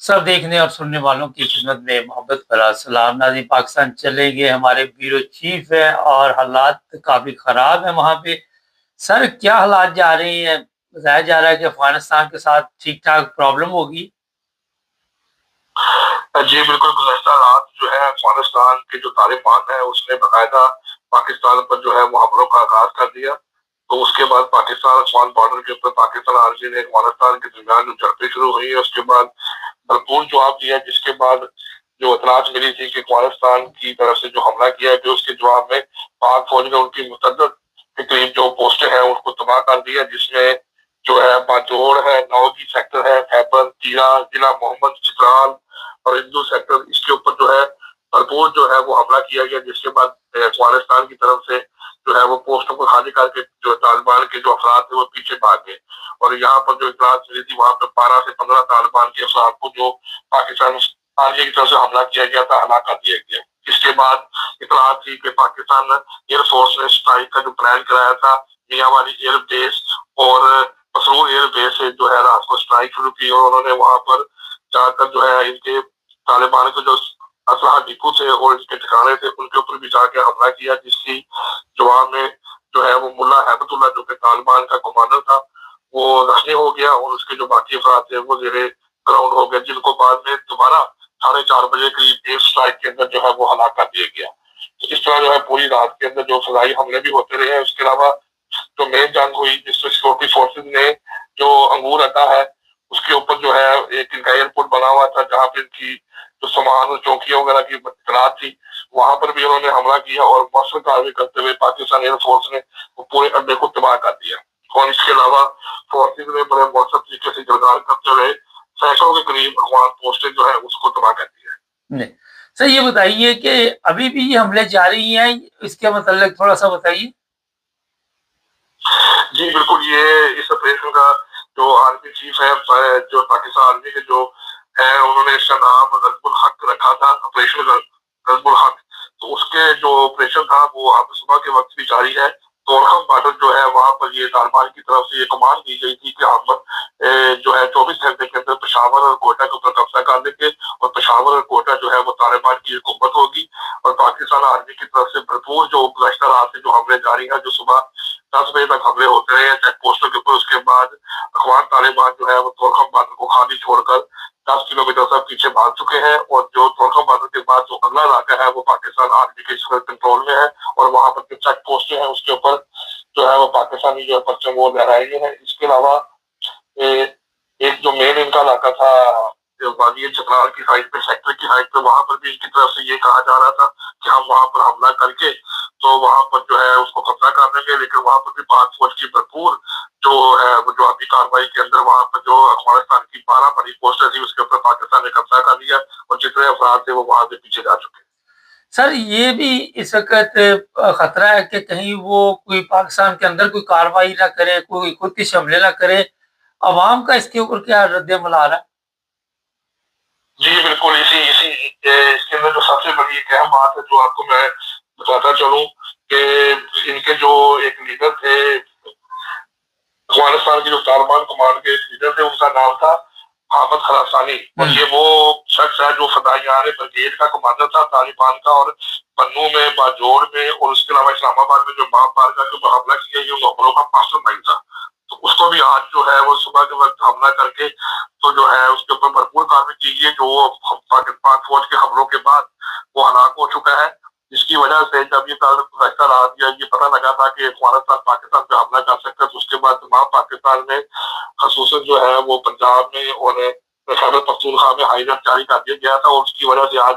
सब देखने और सुनने वालों की खिदमत में मोहब्बत भरा सलाम। नाज़रीन, पाकिस्तान चलेंगे, हमारे ब्यूरो चीफ है और हालात काफ़ी ख़राब है वहाँ पे। सर, क्या हालात जा रहे हैं? बताया जा रहा है कि अफ़गानिस्तान के साथ ठीक-ठाक प्रॉब्लम होगी। जी बिल्कुल, गुज़श्ता रात जो है अफ़गानिस्तान के जो तालिबान है उसने बाकायदा पाकिस्तान पर जो है वो हमलों का आगाज़ कर दिया। तो उसके बाद पाकिस्तान अफ़गान बॉर्डर के ऊपर पाकिस्तान आर्मी ने अफ़गानिस्तान के दरमियान जो झड़पें शुरू हुई है उसके बाद भरपूर जवाब दिया, जिसके बाद जो इतलात मिली थी कि अफ़गानिस्तान की तरफ से जो हमला किया है, जो उसके जवाब में पाक फ़ौज ने उनकी मुतअद्दिद के करीब जो पोस्टें हैं उसको तबाह कर दिया, जिसमें जो है बाजोड़ है, नौगी सेक्टर है, खैबर, जीरा, जिला मोहम्मद, चित्राल और हिंदू सेक्टर, इसके ऊपर जो है भरपूर जो है वो हमला किया गया, जिसके बाद अफगानिस्तान की तरफ से जो है वो पोस्टों को खाली करके जो तालिबान के जो अफराद थे वो पीछे भाग गए। और यहाँ पर जो इतलात मिली थी वहां पर 12 से 15 तालिबान के अफराद को जो पाकिस्तान आर्मी की तरफ से हमला किया गया था, हलाक कर दिया गया। इसके बाद इतलात थी कि पाकिस्तान एयरफोर्स ने स्ट्राइक का जो प्लान कराया था मियांवाली एयर बेस और मसरूर एयर बेस से जो है रात को स्ट्राइक शुरू की, और उन्होंने वहां पर जाकर जो है इनके तालिबान के जो असलहा डिपो थे और इसके ठिकाने थे उनके ऊपर भी जाके हमला किया, जिसकी जवाब में जो है वो मुल्ला हैबतुल्ला जो कि तालिबान का कमांडर था वो जख्मी हो गया, और उसके जो बाकी अफराद थे वो जेरे ग्राउंड हो गए, जिनको बाद में दोबारा 4:30 बजे करीब एयर स्ट्राइक के अंदर जो है वो हलाक कर दिया गया। तो इस तरह जो है पूरी रात के अंदर जो फजाई हमले भी होते रहे हैं। उसके अलावा जो मेन जंग हुई जिसमें सिक्योरिटी फोर्सेज ने जो अंगूर अड्डा है उसके ऊपर जो है एक इनका एयरपोर्ट बना हुआ था, जहाँ पे इनकी जो सामान और चौकियां वगैरह की तैनात थी वहां पर भी उन्होंने हमला किया, और मौसम कार्रवाई करते हुए पाकिस्तान एयरफोर्स ने वो पूरे अड्डे को तबाह कर दिया। और इसके अलावा फोर्सेज ने बड़े मौसम तरीके से जलगार करते हुए सैकड़ों के करीब अफगान पोस्टें जो है उसको तबाह कर दिया। नहीं। सर, ये बताइए कि अभी भी ये हमले जारी हैं, इसके मतलब थोड़ा-सा बताइए? जी बिल्कुल, ये इस ऑपरेशन का जो आर्मी चीफ है जो पाकिस्तान आर्मी के जो है उन्होंने इसका नाम गज़बुल हक रखा था, ऑपरेशन गज़बुल हक। तो उसके जो ऑपरेशन था वो अब सुबह के वक्त भी जारी है। तोरखम बॉर्डर जो है वहां पर ये तालिबान की तरफ से ये कमांड दी गई थी कि हम जो है 24 घंटे के अंदर पेशावर और कोयटा के ऊपर कब्जा कर लेंगे, और पेशावर और कोयटा जो है वो तालिबान की हुकूमत होगी। और पाकिस्तान आर्मी की तरफ से भरपूर जो गुज़श्ता रात से जो हमले जारी हैं, जो सुबह 10 बजे तक हमले होते रहे हैं चेक पोस्टों के ऊपर। उसके बाद अफगान तालिबान जो है वो तोरखम बॉर्डर को खाली छोड़कर 10 किलोमीटर तक पीछे भाग चुके हैं, और जो तोरखम बॉर्डर के बाद जो अगला इलाका है वो पाकिस्तान आर्मी के कंट्रोल में है, और वहां पर जो चेक पोस्ट है उसके ऊपर जो है वो पाकिस्तानी जो है परचम वो लहराए गए हैं। इसके अलावा एक जो मेन इनका इलाका था वादी चतराल की साइड पे, सेक्टर की साइड पे, वहां पर भी इनकी तरफ से ये कहा जा रहा था कि हम वहां पर हमला करके तो वहां पर जो है उसको कब्जा कर लेंगे, लेकिन वहां पर भी पाक फौज की भरपूर जो है वो जो अभी कार्रवाई के अंदर वहां पर जो अफगानिस्तान की 12 बड़ी पोस्टें थी उसके ऊपर पाकिस्तान ने कब्जा कर लिया, और जितने अफराद थे वो वहां से पीछे जा चुके। सर, ये भी इस वक़्त खतरा है कि कहीं वो कोई पाकिस्तान के अंदर कोई कार्रवाई ना करे, कोई खुदकुशी हमले ना करे। अवाम का इसके ऊपर क्या रद्द-ए-अमल आ रहा है? जी बिल्कुल, इसी इसी इसके अंदर जो सबसे बड़ी एक अहम बात है जो आपको मैं बताता चलूं कि इनके जो एक लीडर थे अफगानिस्तान की जो तालिबान कमान के लीडर थे उनका नाम था अहमद खरासानी, और ये वो शख्स है जो फदायान ब्रिगेड का कमांडर था तालिबान का, और पन्नू में, बाजोड़ में और उसके अलावा इस्लामाबाद में जो बार का जो हमला किया ये उन हमलों का मास्टरमाइंड था। तो उसको भी आज जो है वो सुबह के वक्त हमला करके तो जो है उसके ऊपर भरपूर कार्रवाई की गई, जो वो पाक फौज के हमलों के बाद वो हलाक हो चुका है। जिसकी वजह से जब ये फैसला रहा दिया, ये पता लगा था कि अफगानिस्तान पाकिस्तान पे हमला कर सकता है, तो उसके बाद तमाम पाकिस्तान में खसूसन जो है वो पंजाब में और खैबर पख्तूनख्वा में हाई अलर्ट जारी कर दिया गया था, और उसकी वजह से आज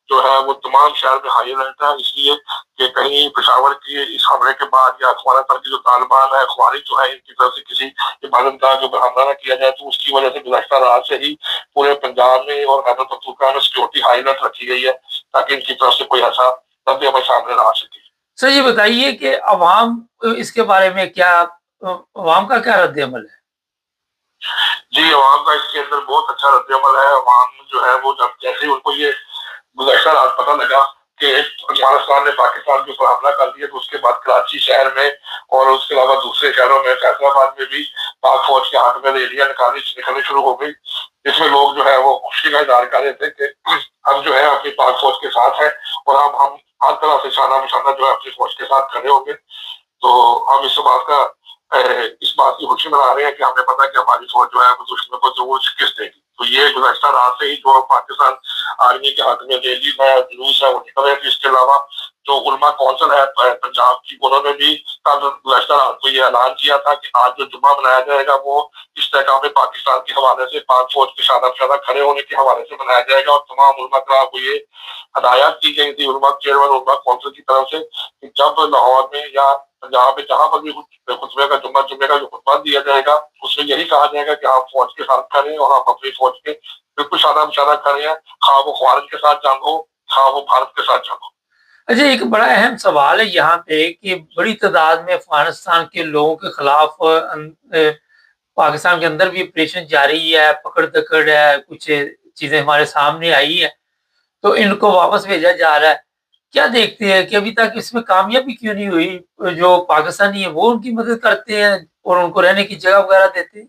जो है वो तमाम शहर में हाई अलर्ट है, इसलिए कि कहीं पेशावर की इस हमले के बाद या अफगानिस्तान की जो तालिबान है अखबारी जो है इनकी तरफ से किसी इबादतगाह के ऊपर हमला न किया जाए। तो उसकी वजह से गुज़श्ता रात से ही पूरे पंजाब में और खैबर पख्तूनख्वा में सिक्योरिटी हाई अलर्ट रखी गई है, ताकि इनकी तरफ से कोई ऐसा तब भी हमें सामने ना आ सके। सर, ये बताइए कि अवाम इसके बारे में क्या अवाम का क्या रद्द-ए-अमल है? जी, अवाम का इसके अंदर बहुत अच्छा रद्द-ए-अमल है। अवाम जो है वो जब जैसे ही उनको ये गुज़श्ता रात पता लगा कि अफगानिस्तान ने पाकिस्तान के ऊपर हमला कर दिया, तो उसके बाद कराची शहर में और उसके अलावा दूसरे शहरों में, फैसलाबाद में भी पाक फौज के हाथ में रैलियां निकलनी शुरू हो गई, जिसमें लोग जो है वो खुशी खुशी का इजहार कर रहे थे कि हम जो है अपनी पाक फौज के साथ हैं और हम हर तरह से शाना बिशाना जो है अपनी फौज के साथ खड़े होंगे। तो हम इस बात की खुशी मना रहे हैं कि हमें पता है कि हमारी फौज जो है वो दुश्मन को जरूर शिकस्त देगी। तो ये गुज़श्ता रात से ही जो पाकिस्तान आर्मी के हाथ में रैली है, जुलूस है, वो निकल रहे थे। इसके अलावा जो उलमा कौंसिल है पंजाब की, उन्होंने भी कल गुज़श्ता रात को ये ऐलान किया था कि आज जो जुम्मा मनाया जाएगा वो इस्तेहकाम पाकिस्तान के हवाले से, पाक फौज के शादा शादा खड़े होने के हवाले से मनाया जाएगा। और तमाम उलमा कराम को ये हदायत की गई थी उलमा चेयरमैन उलमा कौंसिल की तरफ से कि जब लाहौर में या पंजाब में जहां पर भी खुतबे का जुम्मे का जो खुतबा दिया जाएगा उसमें यही कहा जाएगा कि आप फौज के साथ खड़े हैं और आप अपनी फौज के बिल्कुल शादा बिशादा खड़े हैं, खा वो ख्वारिज के साथ जंग हो, खा वो भारत के साथ जंग हो। अच्छा, एक बड़ा अहम सवाल है यहाँ पे कि बड़ी तादाद में अफगानिस्तान के लोगों के खिलाफ पाकिस्तान के अंदर भी ऑपरेशन जारी है, पकड़-दकड़ है, कुछ चीज़ें हमारे सामने आई है, तो इनको वापस भेजा जा रहा है। क्या देखते हैं कि अभी तक इसमें कामयाबी क्यों नहीं हुई? जो पाकिस्तानी है वो उनकी मदद करते हैं और उनको रहने की जगह वगैरह देते हैं?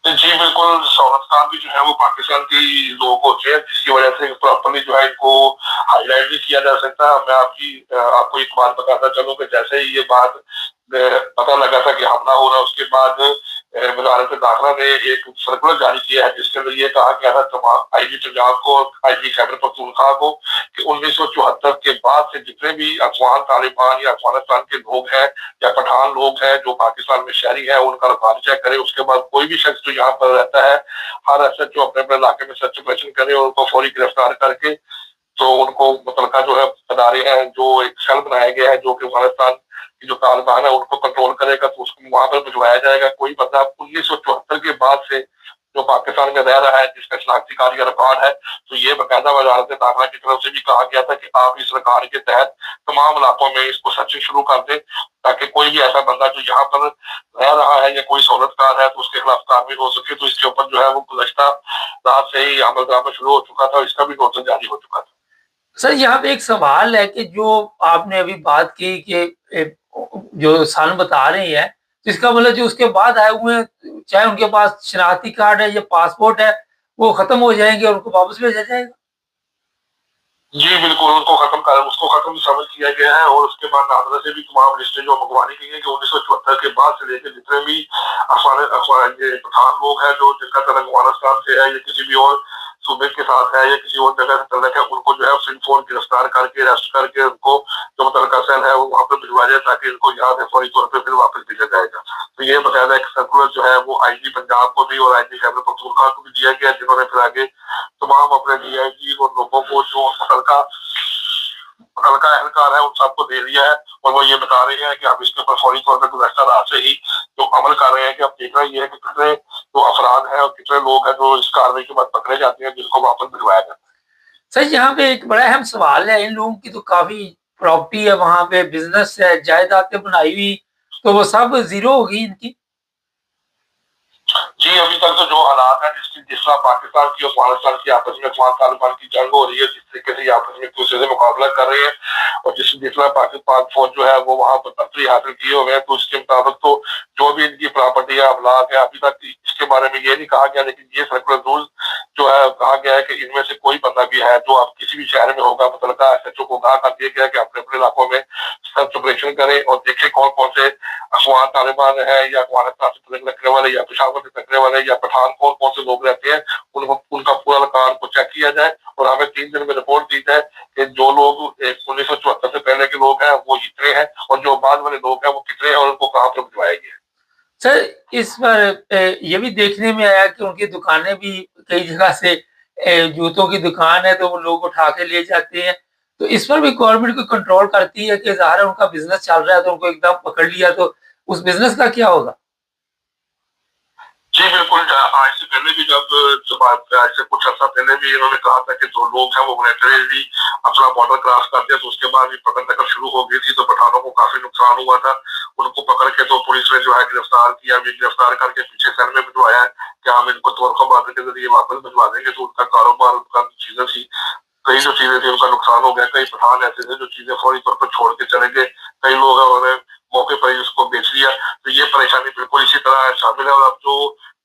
जी बिल्कुल, शौकत खान भी जो है वो पाकिस्तान के लोग होते हैं जिसकी वजह से प्रॉपरली जो है इनको हाईलाइट भी किया जा सकता है। मैं आपको एक बात बताता चलूं कि जैसे ही ये बात पता लगा था कि हमला हो रहा है, उसके बाद वजारत दाखिला ने एक सर्कुलर जारी किया है जिसके अंदर ये कहा गया था तमाम आईजी पंजाब को, आईजी खैबर पख्तूनख्वा को कि 1974 के बाद से जितने भी अफगान तालिबान या अफगानिस्तान के लोग हैं या पठान लोग हैं जो पाकिस्तान में शहरी है, उनका रिकॉर्ड चेक करे। उसके बाद कोई भी शख्स जो यहाँ पर रहता है, हर एसएचओ अपने अपने इलाके में सर्च ऑपरेशन करे और उनको फौरी गिरफ्तार करके तो उनको मुतलका जो है अदारे हैं, जो एक सेल बनाया गया है जो कि अफगानिस्तान की जो तालिबान है उनको कंट्रोल करेगा, तो उसको वहां पर भिजवाया जाएगा। कोई बंदा 1974 के बाद से जो पाकिस्तान में रह रहा है जिसका शनाख्ती कार्ड या रिकॉर्ड है, तो ये बाकायदा वजारत दाखिला की तरफ से भी कहा गया था कि आप इस रिकॉर्ड के तहत तमाम इलाकों में इसको सर्चिंग शुरू कर दें ताकि कोई भी ऐसा बंदा जो यहाँ पर रह रहा है या कोई सहूलतकार है तो उसके खिलाफ कार्रवाई हो सके। तो इसके ऊपर जो है वो गुज़श्ता रात से ही अमल दरामद शुरू हो चुका था, इसका भी नोटिस जारी हो चुका था। सर, यहाँ पे एक सवाल है कि जो आपने अभी बात की कि जो साल बता रहे हैं, तो इसका मतलब जो उसके बाद आए हुए हैं, चाहे उनके पास शनाख्ती कार्ड है या पासपोर्ट है, वो खत्म हो जाएंगे और उनको वापस भेजा जाएगा? जी बिल्कुल, उसको खत्म समझ किया गया है और उसके बाद नादरा से भी तमाम लिस्टें जो मंगवानी गई है कि 1974 के बाद से लेकर जितने भी ये पठान लोग हैं जो जिनका तलक अफगानिस्तान से है या किसी भी और सूबे के साथ है या किसी और जगह से तलक है, उनको जो है फिर फोन गिरफ्तार करके अरेस्ट करके उनको जो मुतलका सेल है वो वहाँ पर भिजवा जाए ताकि इनको याद है फौरी तौर पर फिर वापस भेजा जाएगा। तो ये बकायदा एक सर्कुलर जो है वो आईजी पंजाब को भी और आईजी खैबर पख्तूनख्वा को भी दिया गया, जिन्होंने फिर आगे तमाम अपने डीआईजी और लोगों को जो मुतलका एहलकार है उन सबको दे दिया है और वो ये बता रहे हैं कि अब इसके ऊपर फौरी तौर पर गुज़श्ता रात से ही जो अमल कर रहे हैं कि अब देखना ये है कि कितने जो अफराद हैं और कितने लोग हैं जो इस कार्रवाई के बाद पकड़े जाते हैं जिनको वापस भिजवाया जाता है। सर, यहाँ पे एक बड़ा अहम सवाल है, इन लोगों की तो काफी प्रॉपर्टी है, वहां पे बिजनेस है, जायदादें बनाई हुई, तो वो सब जीरो होगी इनकी? जी अभी तक तो जो हालात है जिस तरह पाकिस्तान की और अफगानिस्तान की आपस में अफगान तालिबान की जंग हो रही है, जिस तरीके से आपस में एक दूसरे से मुकाबला कर रहे हैं और जिस तरह पाकिस्तान फौज जो है वो वहां पर तर्फी हासिल किए हुए हैं, तो उसके मुताबिक तो जो भी इनकी प्रॉपर्टी है अमलाक है अभी तक इसके बारे में ये नहीं कहा गया, लेकिन ये सर्कुलर रूल जो है कहा गया है कि इनमें से कोई बंदा भी है जो आप किसी भी शहर में होगा मुतलका एसएचओ को कहा कर दिया गया कि अपने अपने इलाकों में सर्च ऑपरेशन करें और देखें कौन कौन से अफगान तालिबान है या अफगानिस्तान से तलक रखने वाले या पेशावर से रखने वाले या पठान कौन कौन से लोग रहते हैं, उनका पूरा रिकॉर्ड को चेक किया जाए और हमें 3 दिन में रिपोर्ट दी जाए कि जो लोग 1974 से पहले के लोग हैं वो इतने हैं और जो बाद वाले लोग हैं वो कितने हैं और उनको कहाँ पर भिजवाया गया। सर, इस पर ये भी देखने में आया कि उनकी दुकानें भी कई जगह से जूतों की दुकान है तो वो लोग उठा के ले जाते हैं, तो इस पर भी गवर्नमेंट को कंट्रोल करती है कि ज़ाहिर है उनका बिजनेस चल रहा है तो उनको एकदम पकड़ लिया तो उस बिजनेस का क्या होगा? जी बिल्कुल, आज से पहले भी जब आज से कुछ अर्सा पहले भी इन्होंने कहा था कि जो लोग हैं वो वॉलंटरी अपना बॉर्डर क्रॉस कर दिया, तो उसके बाद भी पकड़ दकड़ शुरू हो गई थी, तो पठानों को काफी नुकसान हुआ था। उनको पकड़ के तो पुलिस ने जो है गिरफ्तार किया, भी गिरफ्तार करके पीछे सेल में भिजवाया है कि हम इनको तोड़फा के जरिए वापस भिजवा देंगे। तो उनका कारोबार उनका चीजें थी, कई जो चीजें थी उनका नुकसान हो गया। कई पठान ऐसे थे जो चीजें फौरी तौर पर छोड़ के चले गए, कई लोग हैं उन्होंने मौके पर ही उसको बेच लिया। तो ये परेशानी बिल्कुल इसी तरह शामिल है। और अब जो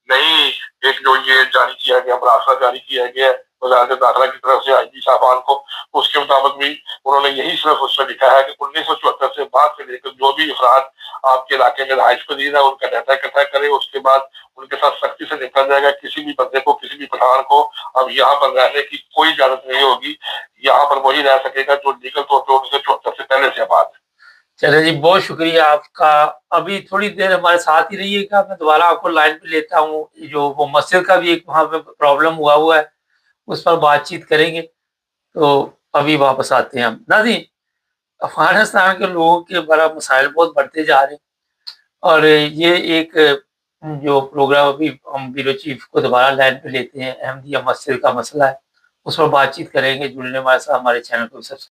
नई एक जो ये जारी किया गया, मरासला जारी किया गया है वजारत दाखिला की तरफ से आईजी साहबान को, उसके मुताबिक भी उन्होंने यही सिर्फ उसमें लिखा है कि 1974 से बाद से लेकर जो भी अफराद आपके इलाके में रहाइश पजीर है उनका डाटा इकट्ठा करे, उसके बाद उनके साथ सख्ती से निपटा जाएगा। किसी भी बंदे को, किसी भी पठान को अब यहाँ पर रहने की कोई इजाजत नहीं होगी। यहाँ पर वही रह सकेगा जो लीगल तौर पर 1974 से पहले से आबाद है। चलिए जी, बहुत शुक्रिया आपका। अभी थोड़ी देर हमारे साथ ही रहिएगा, मैं दोबारा आपको लाइन पे लेता हूँ। जो वो मस्जिद का भी एक वहाँ पे प्रॉब्लम हुआ है, उस पर बातचीत करेंगे। तो अभी वापस आते हैं हम। नाज़रीन, अफ़गानिस्तान के लोगों के बड़ा मसाइल बहुत बढ़ते जा रहे हैं, और ये एक जो प्रोग्राम अभी हम ब्यूरो चीफ को दोबारा लाइन पे लेते हैं, अहमदिया मस्जिद का मसला है, उस पर बातचीत करेंगे। जुड़ने हमारे साथ, हमारे चैनल को सब्सक्राइब